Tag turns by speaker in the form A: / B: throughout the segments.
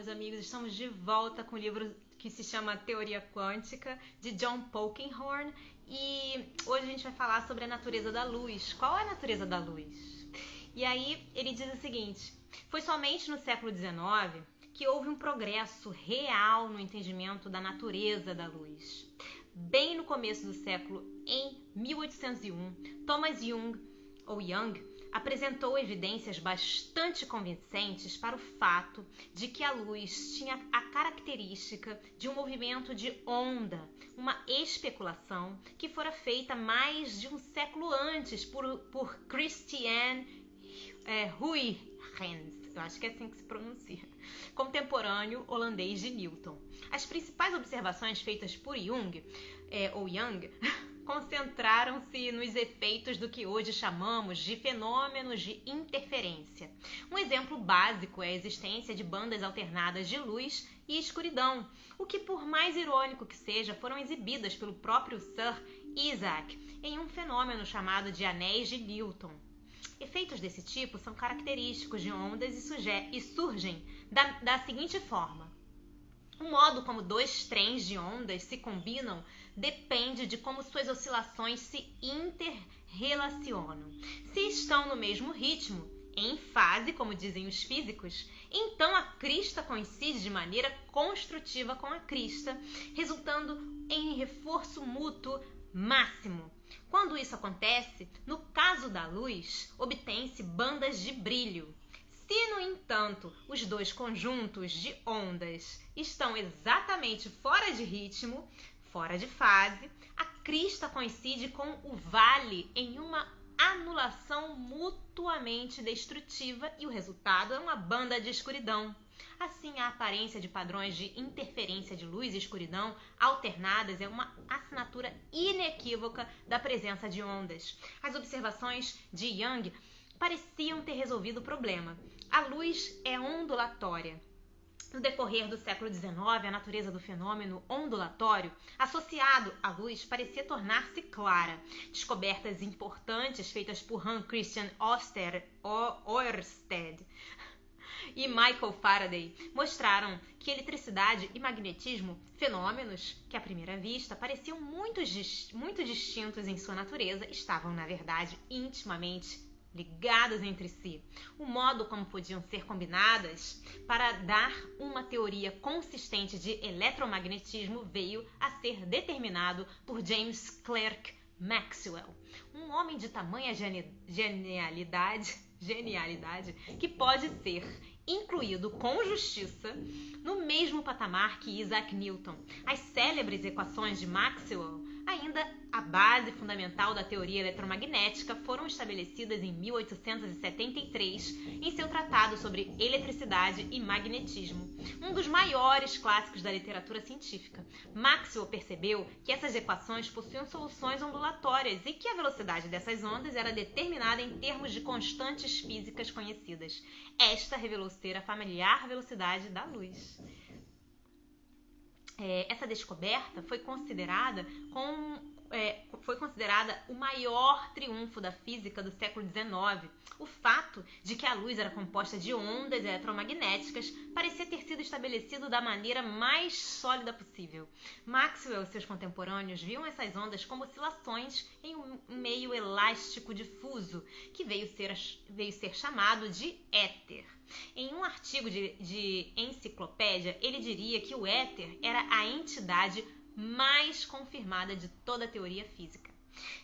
A: meus amigos, estamos de volta com o livro que se chama Teoria Quântica, de John Polkinghorne, e hoje a gente vai falar sobre a natureza da luz. Qual é a natureza da luz? E aí ele diz o seguinte: foi somente no século XIX que houve um progresso real no entendimento da natureza da luz. Bem no começo do século, em 1801, Thomas Young apresentou evidências bastante convincentes para o fato de que a luz tinha a característica de um movimento de onda, uma especulação que fora feita mais de um século antes por Christian Huygens, eu acho que é assim que se pronuncia, contemporâneo holandês de Newton. As principais observações feitas por Young concentraram-se nos efeitos do que hoje chamamos de fenômenos de interferência. Um exemplo básico é a existência de bandas alternadas de luz e escuridão, o que, por mais irônico que seja, foram exibidas pelo próprio Sir Isaac em um fenômeno chamado de anéis de Newton. Efeitos desse tipo são característicos de ondas e surgem da seguinte forma: o modo como dois trens de ondas se combinam depende de como suas oscilações se interrelacionam. Se estão no mesmo ritmo, em fase, como dizem os físicos, então a crista coincide de maneira construtiva com a crista, resultando em reforço mútuo máximo. Quando isso acontece, no caso da luz, obtém-se bandas de brilho. Se, no entanto, os dois conjuntos de ondas estão exatamente fora de ritmo, fora de fase, a crista coincide com o vale em uma anulação mutuamente destrutiva e o resultado é uma banda de escuridão. Assim, a aparência de padrões de interferência de luz e escuridão alternadas é uma assinatura inequívoca da presença de ondas. As observações de Young pareciam ter resolvido o problema. A luz é ondulatória. No decorrer do século XIX, a natureza do fenômeno ondulatório associado à luz parecia tornar-se clara. Descobertas importantes feitas por Hans Christian Ørsted e Michael Faraday mostraram que eletricidade e magnetismo, fenômenos que à primeira vista pareciam muito distintos em sua natureza, estavam na verdade intimamente ligados entre si. O modo como podiam ser combinadas para dar uma teoria consistente de eletromagnetismo veio a ser determinado por James Clerk Maxwell, um homem de tamanha genialidade que pode ser incluído com justiça no mesmo patamar que Isaac Newton. As célebres equações de Maxwell, ainda a base fundamental da teoria eletromagnética, foram estabelecidas em 1873 em seu tratado sobre eletricidade e magnetismo, um dos maiores clássicos da literatura científica. Maxwell percebeu que essas equações possuíam soluções ondulatórias e que a velocidade dessas ondas era determinada em termos de constantes físicas conhecidas. Esta revelou ser a familiar velocidade da luz. Essa descoberta foi considerada o maior triunfo da física do século XIX. O fato de que a luz era composta de ondas eletromagnéticas parecia ter sido estabelecido da maneira mais sólida possível. Maxwell e seus contemporâneos viam essas ondas como oscilações em um meio elástico difuso, que veio ser chamado de éter. Em um artigo de enciclopédia, ele diria que o éter era a entidade mais confirmada de toda a teoria física.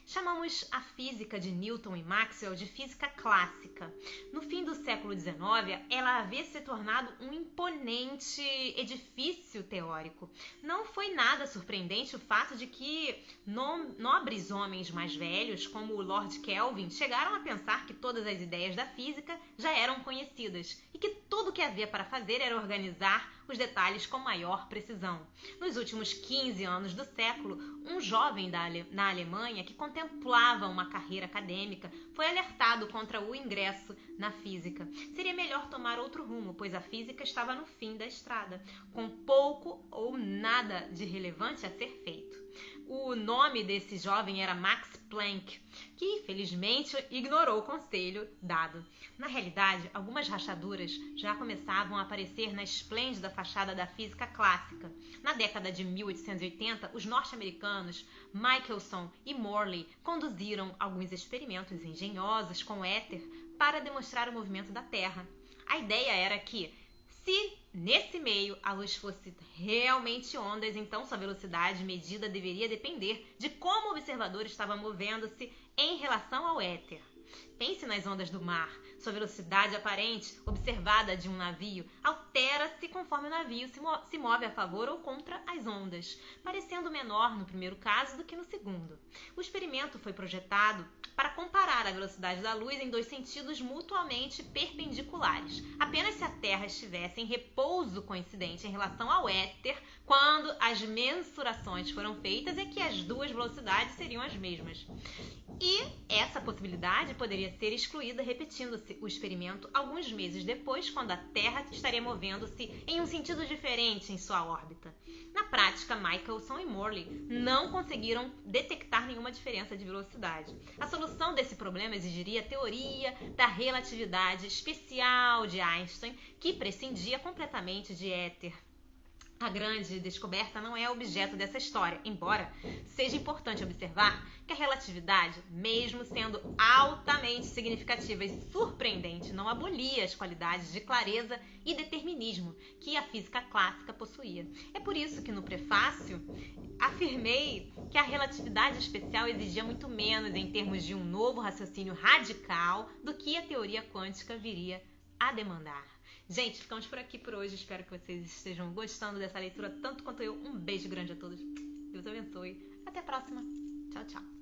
A: Chamamos a física de Newton e Maxwell de física clássica. No fim do século XIX, ela havia se tornado um imponente edifício teórico. Não foi nada surpreendente o fato de que nobres homens mais velhos, como o Lord Kelvin, chegaram a pensar que todas as ideias da física já eram conhecidas e que tudo o que havia para fazer era organizar os detalhes com maior precisão. Nos últimos 15 anos do século, um jovem na Alemanha que contemplava uma carreira acadêmica foi alertado contra o ingresso na física. Seria melhor tomar outro rumo, pois a física estava no fim da estrada, com pouco ou nada de relevante a ser feito. O nome desse jovem era Max Planck, que felizmente ignorou o conselho dado. Na realidade, algumas rachaduras já começavam a aparecer na esplêndida fachada da física clássica. Na década de 1880, os norte-americanos Michelson e Morley conduziram alguns experimentos engenhosos com éter para demonstrar o movimento da Terra. A ideia era que, se nesse meio a luz fosse realmente ondas, então sua velocidade medida deveria depender de como o observador estava movendo-se em relação ao éter. Pense nas ondas do mar. Sua velocidade aparente, observada de um navio, altera-se conforme o navio se move a favor ou contra as ondas, parecendo menor no primeiro caso do que no segundo. O experimento foi projetado para comparar a velocidade da luz em dois sentidos mutuamente perpendiculares. Apenas se a Terra estivesse em repouso coincidente em relação ao éter, quando as mensurações foram feitas, é que as duas velocidades seriam as mesmas. E essa possibilidade poderia ser excluída repetindo-se o experimento alguns meses depois, quando a Terra estaria movendo-se em um sentido diferente em sua órbita. Na prática, Michelson e Morley não conseguiram detectar nenhuma diferença de velocidade. A solução desse problema exigiria a teoria da relatividade especial de Einstein, que prescindia completamente de éter. A grande descoberta não é objeto dessa história, embora seja importante observar que a relatividade, mesmo sendo altamente significativa e surpreendente, não abolia as qualidades de clareza e determinismo que a física clássica possuía. É por isso que no prefácio afirmei que a relatividade especial exigia muito menos em termos de um novo raciocínio radical do que a teoria quântica viria a demandar. Gente, ficamos por aqui por hoje. Espero que vocês estejam gostando dessa leitura tanto quanto eu. Um beijo grande a todos. Deus abençoe. Até a próxima. Tchau, tchau.